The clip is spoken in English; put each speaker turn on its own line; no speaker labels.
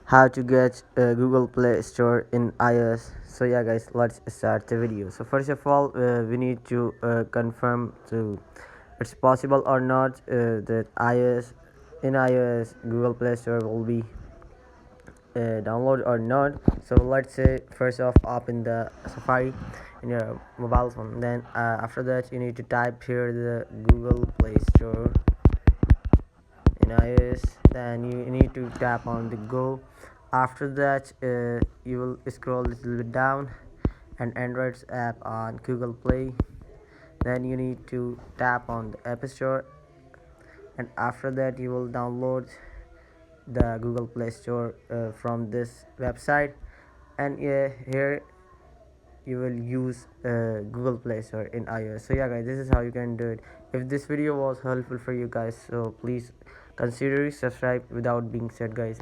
how to get Google Play Store in iOS. So yeah guys, let's start the video. So first of all, we need to confirm to it's possible or not that iOS Google Play Store will be download or not. So let's say first off open the Safari in your mobile phone, then after that you need to type here the Google Play Store in iOS. Then you need to tap on the go. After that you will scroll a little bit down and Android's app on Google Play. Then you need to tap on the App Store, and after that you will download the Google Play Store from this website. And here you will use Google Play Store in iOS. So yeah guys, this is how you can do it. If this video was helpful for you guys, so please consider subscribe without being said guys.